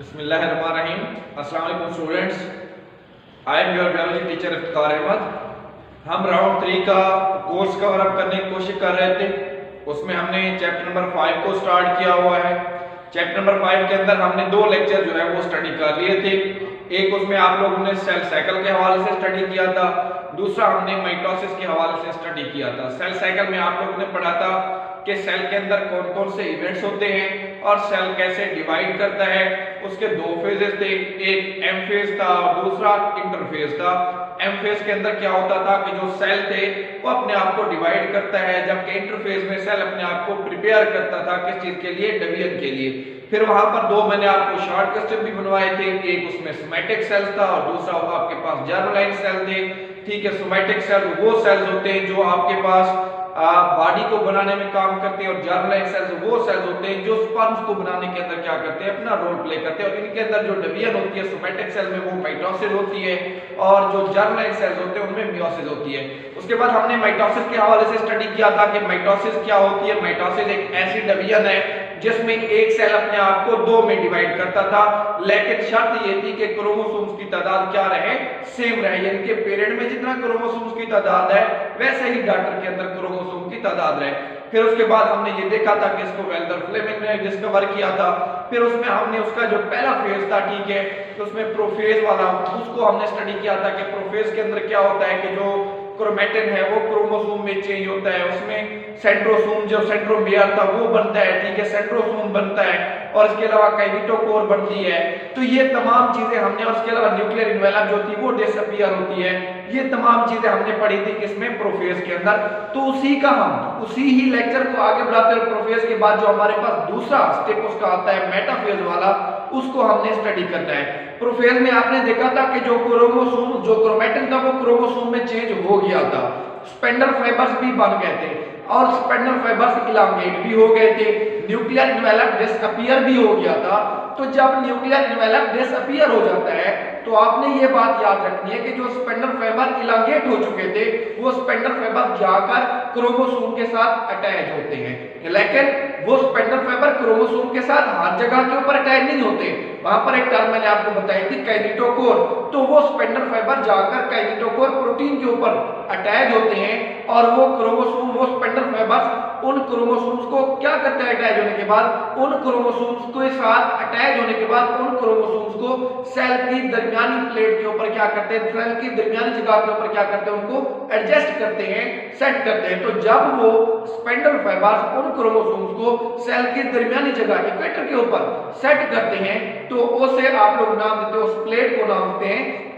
बिस्मिल्लाहिर्रहमानिर्रहीम। अस्सलाम वालेकुम students, I am your biology teacher Iftikhar Ahmad. हम राउंड 3 का कोर्स कवर अप करने की कोशिश कर रहे थे। उसमें हमने चैप्टर नंबर 5 को स्टार्ट किया हुआ है। चैप्टर नंबर 5 के अंदर हमने 2 लेक्चर जो है वो स्टडी कर लिए थे। एक उसमें आप लोगों ने सेल साइकिल के हवाले से स्टडी किया था, दूसरा हमने माइटोसिस के हवाले से स्टडी किया था। सेल साइकिल में आप लोगों ने पढ़ा था कि सेल के अंदर कौन कौन से इवेंट्स होते हैं और सेल कैसे डिवाइड करता है। उसके 2 फेजेस थे, एक एम फेज था और दूसरा इंटरफेज था। एम फेज के अंदर क्या होता था कि जो सेल थे वो अपने आप को डिवाइड करता है, जबकि इंटरफेज में सेल अपने आप को प्रिपेयर करता था किस चीज के लिए, डिवीजन के लिए। फिर वहां पर 2 मैंने आपको शॉर्ट क्वेश्चन भी बनवाए थे, एक उसमें सोमैटिक सेल्स था और दूसरा आपके पास जर्मलाइन सेल थे। ठीक है, सोमैटिक सेल वो सेल्स होते हैं जो आपके पास बॉडी को बनाने में काम करते हैं और जर्मलाइन सेल्स वो सेल्स होते हैं जो स्पर्म्स को बनाने के अंदर क्या करते हैं, अपना रोल प्ले करते हैं। और इनके अंदर जो डिवीजन होती है सोमैटिक सेल में वो माइटोसिस होती है और जो जर्मलाइन सेल्स होते हैं उनमें मियोसिस होती है। उसके बाद हमने माइटोसिस के हवाले से स्टडी किया था कि माइटोसिस क्या होती है। माइटोसिस एक ऐसी डिवीजन है जिसमें एक सेल अपने आप को 2 में डिवाइड करता था, लेकिन शर्त ये थी कि क्रोमोसोम्स की तादाद क्या रहे, सेम रहे। यानी कि पेरेंट में जितना क्रोमोसोम्स की तादाद है वैसे ही डॉटर के अंदर क्रोमोसोम की तादाद रहे। फिर उसके बाद हमने ये देखा था कि इसको वेल्डर फ्लेमिंग ने डिस्कवर किया था। फिर उसमें हमने उसका जो पहला फेज था, ठीक है, तो उसमें प्रोफेज वाला उसको हमने स्टडी किया था कि प्रोफेज के अंदर क्या होता है कि जो क्रोमेटिन है वो क्रोमोसोम में चेंज होता है, उसमें सेंट्रोसोम जो सेंट्रोमियर था वो बनता है, ठीक है, सेंट्रोसोम बनता है और इसके अलावा काइनेटोकोर बनती है। तो ये तमाम चीजें हमने, और इसके अलावा न्यूक्लियर एनवेलप जो थी वो डिसअपीयर होती है। ये तमाम चीजें हमने पढ़ी थी किसमें, प्रोफेज के अंदर। तो उसी ही लेक्चर को आगे बढ़ाते हुए प्रोफेज के बाद जो हमारे पास दूसरा स्टेप उसका आता है मेटाफेज वाला, उसको हमने स्टडी करना है। प्रोफेज में आपने देखा था कि जो क्रोमोसोम जो क्रोमेटिन था वो क्रोमोसोम में चेंज हो गया था, स्पेंडल फाइबर्स भी बन गए थे और स्पेंडल फाइबर्स इलांगेट भी हो गए थे, न्यूक्लियर एनवेलप डिसअपीयर भी हो गया था। तो जब न्यूक्लियर एनवेलप डिसअपीयर हो जाता है तो आपने ये बात याद रखनी है कि जो स्पेंडल फाइबर इलांगेट हो चुके थे वो स्पेंडल फाइबर जाकर क्रोमोसोम के साथ अटैच होते हैं, लेकिन वो स्पेंडल फाइबर क्रोमोसोम के साथ हर जगह के ऊपर अटैच नहीं होते। वहां पर एक टर्म मैंने आपको बताई थी काइनेटोकोर, तो वो स्पेंडल फाइबर जाकर काइनेटोकोर प्रोटीन के ऊपर अटैच होते हैं और वो क्रोमोसोम वो स्पेंडल फाइबर्स उन क्रोमोसोम्स को क्या करते हैं, अटैच होने के बाद उन क्रोमोसोम्स के साथ अटैच होने के बाद उन क्रोमोसोम्स को सेल की दरमियानी प्लेट के ऊपर क्या करते हैं, सेल की दरमियानी जगह के ऊपर क्या करते हैं, उनको एडजस्ट करते हैं, सेट करते हैं। तो जब वो स्पेंडल फाइबर्स उन क्रोमोसोम्स को सेल की दरमियानी जगह इक्वेटर के ऊपर सेट करते हैं तो उसे आप लोग नाम देते हैं, उस प्लेट को नाम देते हैं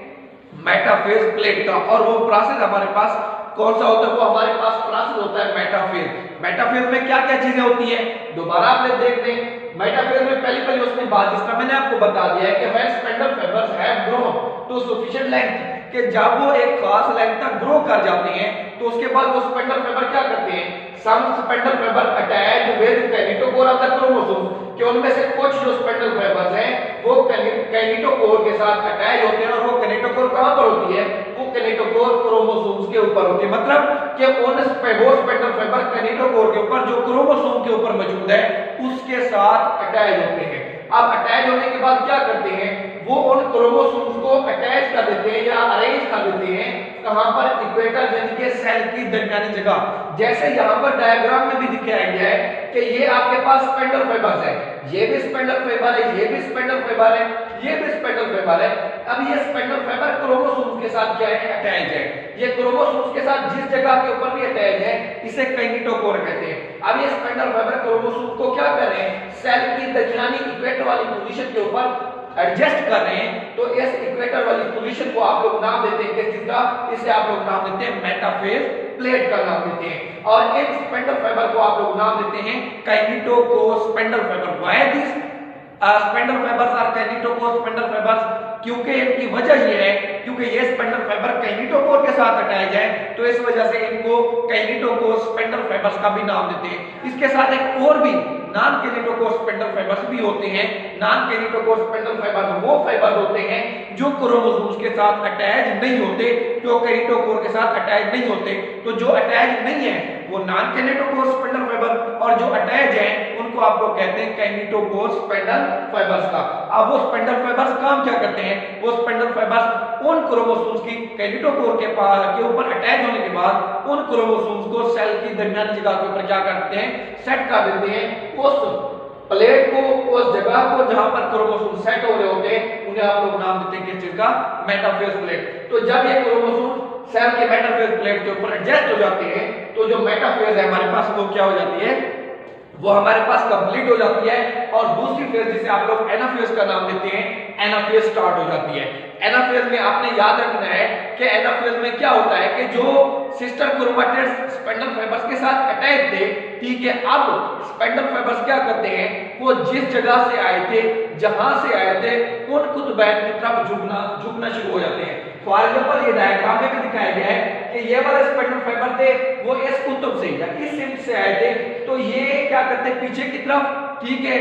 मेटाफेज प्लेट का। और वो प्रोसेस हमारे पास कौन सा होता है, वो हमारे पास प्रोसेस होता है मेटाफेज। मेटाफेज में क्या क्या चीजें होती है, दोबारा आप लोग देख लें। मेटाफेज में पहली उसमें बात, जिसका मैंने आपको बता दिया है कि when spindle fibres have grown to sufficient length, कि जब वो एक खास लेंथ तक ग्रो कर जाते हैं तो उसके बाद वो स्पेंडल फाइबर क्या करते हैं, some spindle fibre attached with kinetochore of the chromosome, कि उनमें से कुछ जो स्पेंडल फाइबर्स हैं वो काइनेटोकोर के साथ अटैच होते हैं। और वो काइनेटोकोर कहां पर होती है, वो काइनेटोकोर क्रोमोसोम्स के ऊपर होती है। मतलब कि उन स्पेंडल फाइबर काइनेटोकोर के ऊपर जो क्रोमोसोम के ऊपर मौजूद है उसके साथ अटैच होते हैं। अब अटैच होने के बाद क्या करते हैं, वो उन क्रोमोसोम्स को अटैच कर देते हैं या अरेंज कर देते हैं कहां पर, इक्वेटर यानी कि सेल की दरमियानी जगह। जैसे यहां पर डायग्राम में भी दिखाया गया है कि ये आपके पास स्पेंडल फाइबर्स है, ये भी स्पेंडल फाइबर है, ये भी स्पेंडल फाइबर है, ये भी स्पेंडल फाइबर है। अब ये स्पेंडल फाइबर क्रोमोसोम्स के साथ क्या है, अटैच है। ये क्रोमोसोम्स के साथ जिस जगह के ऊपर भी अटैच है इसे काइनेटोकोर कहते हैं। अब ये स्पेंडल फाइबर क्रोमोसोम को क्या कर रहे हैं, सेल की दरमियानी इक्वेटर वाली पोजीशन के ऊपर एडजस्ट कर रहे हैं। तो इस इक्वेटर वाली पोजीशन को आप लोग नाम देते हैं किस चीज का, इसे आप लोग नाम देते हैं मेटाफेज प्लेट का नाम देते हैं। और इन स्पेंडल फाइबर को आप लोग नाम देते हैं kinetochore spindle fibre. Why this spindle fibres are kinetochore spindle fibres, क्योंकि इनकी वजह ये है क्योंकि ये स्पेंडल फाइबर काइनेटोकोर के साथ अटैच है, तो इस वजह से इनको काइनेटोकोर स्पेंडल फाइबर्स का भी नाम देते हैं। इसके साथ एक और भी नॉन काइनेटोकोर स्पेंडल फाइबर्स भी होते हैं। नॉन काइनेटोकोर स्पेंडल फाइबर्स वो फाइबर्स होते हैं जो क्रोमोसोम्स के साथ अटैच नहीं होते, जो काइनेटोकोर के साथ अटैच नहीं होते। तो जो अटैच नहीं है वो नॉन काइनेटोकोर स्पेंडल फाइबर, और जो अटैच है उनको आप लोग कहते हैं काइनेटोकोर स्पेंडल फाइबर्स का। अब वो स्पिंडल फाइबर्स काम क्या करते हैं, वो स्पिंडल फाइबर्स उन क्रोमोसोम्स की कैलिटोकोर के ऊपर अटैच होने के बाद उन क्रोमोसोम्स को सेल की दरमियानी जगह के ऊपर क्या करते हैं, सेट कर देते हैं। उस प्लेट को, उस जगह को जहां पर क्रोमोसोम सेट हो रहे होते हैं, उन्हें आप लोग नाम देते हैं किस चीज का, मेटाफेज प्लेट। तो जब ये क्रोमोसोम सेल के मेटाफेज प्लेट के ऊपर एडजस्ट हो जाते हैं तो जो मेटाफेज है हमारे पास वो क्या हो जाती है, वो हमारे पास कंप्लीट हो जाती है। और दूसरी फेज जिसे आप लोग एनाफेज का नाम देते हैं, एनाफेज स्टार्ट हो जाती है। एनाफेज में आपने याद रखना है कि एनाफेज में क्या होता है कि जो सिस्टर क्रोमैटिड्स स्पिंडल फाइबर्स के साथ अटैच थे, ठीक है, अब स्पिंडल फाइबर्स क्या करते हैं, वो जिस जगह से आए थे, जहां से आए थे, उन कुतुबैन की तरफ झुकना शुरू हो जाते हैं। फॉर एग्जांपल ये डायग्राम में भी दिखाया गया है कि ये वाले स्पिंडल फाइबर थे वो इस कुतुब से या इस सिम से आए थे, तो ये क्या करते हैं पीछे की तरफ, ठीक है,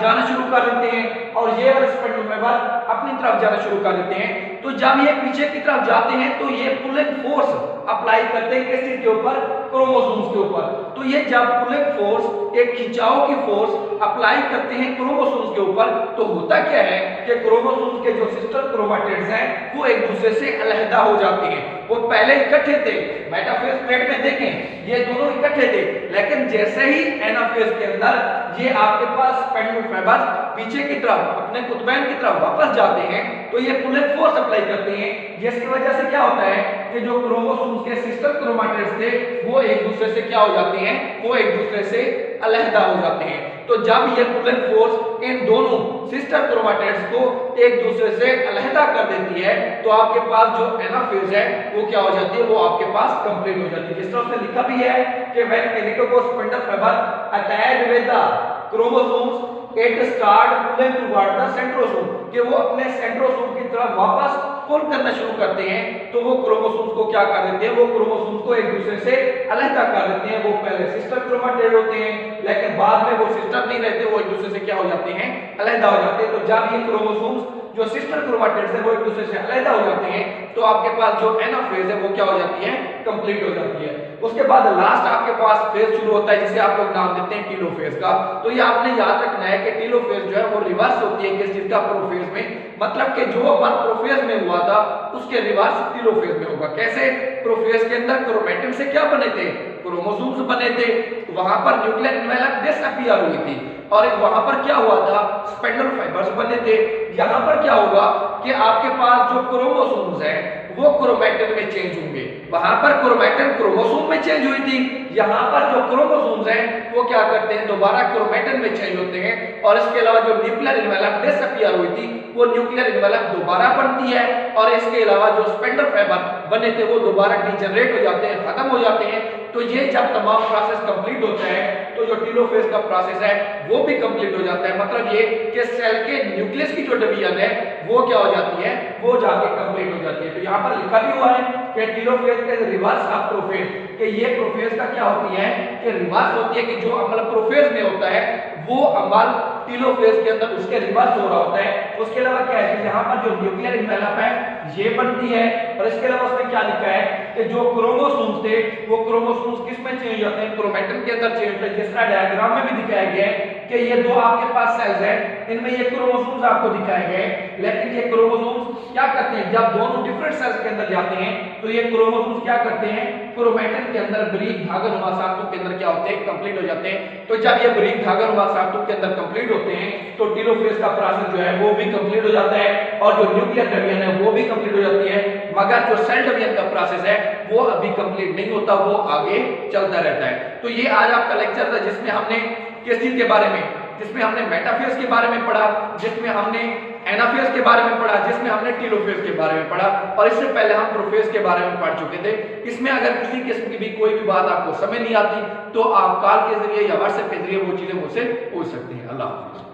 जाना शुरू कर देते हैं और ये वाले स्पिंडल फाइबर अपनी तरफ जाना शुरू कर देते हैं। तो जब ये पीछे की तरफ जाते हैं तो ये पुलिंग फोर्स अप्लाई करते हैं किस चीज के ऊपर, क्रोमोसोम्स के ऊपर। तो ये जब पुलिंग फोर्स, एक खिंचाव की फोर्स अप्लाई करते हैं क्रोमोसोम्स के ऊपर, तो होता क्या है कि क्रोमोसोम्स के जो सिस्टर क्रोमैटिड्स हैं वो एक दूसरे से अलग हो जाते हैं। वो पहले इकट्ठे थे, मेटाफेज प्लेट में देखें ये दोनों इकट्ठे थे, लेकिन जैसे ही एनाफेज के अंदर ये आपके पास स्पिंडल फाइबर्स पीछे की तरफ अपने कुतुबैन की तरफ वापस जाते हैं तो ये पुलिंग फोर्स अप्लाई करते हैं, जिसकी वजह से क्या होता है कि जो क्रोमोसोम्स के सिस्टर क्रोमैटिड्स थे वो एक दूसरे से क्या हो जाते हैं, वो एक दूसरे से अलग हो जाते हैं। तो जब ये पुलिंग फोर्स इन दोनों सिस्टर क्रोमैटिड्स को एक दूसरे से अलग कर देती है तो आपके पास जो एनाफेज है वो क्या हो जाती है, वो आपके पास कंप्लीट हो जाती है। जिस तरह से लिखा भी है कि when kinetochore spindle fibre attached with the chromosomes it start pulling toward the centrosome, कि वो अपने सेंट्रोसोम की तरफ वापस पुल करना शुरू करते हैं। तो वो क्रोमोसोम्स को क्या कर देते हैं, वो क्रोमोसोम्स को एक दूसरे से अलग कर देते हैं। वो पहले सिस्टर क्रोमैटिड होते हैं लेकिन बाद में वो सिस्टर नहीं रहते, वो एक दूसरे से क्या हो जाते हैं, अलग हो जाते हैं। तो जब ये क्रोमोसोम्स जो सिस्टर क्रोमैटिड्स है वो एक दूसरे से अलग हो जाते हैं तो आपके पास जो एनाफेज है वो क्या हो जाती है, कंप्लीट हो जाती है। उसके बाद लास्ट आपके पास फेज शुरू होता है जिसे आप लोग नाम देते हैं टीलोफेज का। तो ये आपने याद रखना है कि टीलोफेज जो है वो रिवर्स होती है किस चीज का, प्रोफेज में। मतलब कि जो अपन प्रोफेज में हुआ था उसके रिवर्स टीलोफेज में होगा। कैसे, प्रोफेज के अंदर क्रोमैटिन से क्या बने थे, क्रोमोसोम्स बने थे, वहां पर न्यूक्लियर एनवेलप डिसअपीयर हुई थी और वहां पर क्या हुआ था, स्पिंडल फाइबर्स बने थे। यहां पर क्या होगा कि आपके पास जो क्रोमोसोम्स हैं वो क्रोमैटिन में चेंज होंगे। वहां पर क्रोमैटिन क्रोमोसोम में चेंज हुई थी, यहां पर जो क्रोमोसोम्स हैं वो क्या करते हैं, दोबारा क्रोमैटिन में चेंज होते हैं। और इसके अलावा जो न्यूक्लियर एनवेलप डिसअपीयर हुई थी वो न्यूक्लियर एनवेलप दोबारा बनती है और इसके अलावा जो स्पिंडल फाइबर बने थे वो दोबारा डीजनरेट हो जाते हैं, खत्म हो जाते हैं। तो ये जब तमाम प्रोसेस कंप्लीट होता है तो जो टीलोफेज का प्रोसेस है वो भी कंप्लीट हो जाता है। मतलब ये कि सेल के न्यूक्लियस की जो डिवीजन है वो क्या हो जाती है, वो जाके कंप्लीट हो जाती है। तो यहाँ पर लिखा भी हुआ है कि टीलोफेज के रिवर्स ऑफ प्रोफेज, कि ये प्रोफेज का क्या होती है कि रिवर्स होती है, कि जो अमल प्रोफेज में होता है वो अमल टीलोफेज के अंदर उसके रिवर्स हो रहा होता है। उसके अलावा क्या है कि यहाँ पर जो न्यूक्लियर एनवेलप है ये बनती है और इसके अलावा उसमें क्या लिखा है कि जो क्रोमोसोम्स थे वो क्रोमोसोम्स किस में चेंज होते हैं, क्रोमैटिन के अंदर चेंज होते हैं। जिसका डायग्राम में भी दिखाया गया है कि ये दो आपके पास सेल्स हैं, इनमें ये क्रोमोसोम्स आपको दिखाए गए, लेकिन ये क्रोमोसोम्स क्या करते हैं, जब दोनों डिफरेंट सेल्स के अंदर जाते हैं तो ये क्रोमोसोम्स क्या करते हैं, क्रोमैटिन के अंदर बरीक धागानुमा साक्तों के अंदर क्या होते हैं, कंप्लीट हो जाते हैं। तो जब ये बरीक धागानुमा साक्तों के अंदर कंप्लीट होते हैं तो टीलोफेज का प्रोसेस जो है वो भी कंप्लीट हो जाता है और जो न्यूक्लियर डिवीजन है वो भी कंप्लीट हो जाती है। मगर जो सेल डिवीजन का प्रोसेस है वो अभी कंप्लीट नहीं होता, वो आगे चलता रहता है। तो ये आज आपका लेक्चर था जिसमें हमने किस चीज के बारे में, जिसमें हमने मेटाफेज के बारे में पढ़ा, जिसमें हमने एनाफेज के बारे में पढ़ा, जिसमें हमने टीलोफेज के बारे में पढ़ा और इससे पहले हम प्रोफेज के बारे में पढ़ चुके थे। इसमें अगर किसी किस्म की भी कोई भी बात आपको समझ नहीं आती तो आप कॉल के जरिए या व्हाट्सएप के जरिए वो चीजें मुझसे पूछ सकते हैं। अल्लाह हाफिज।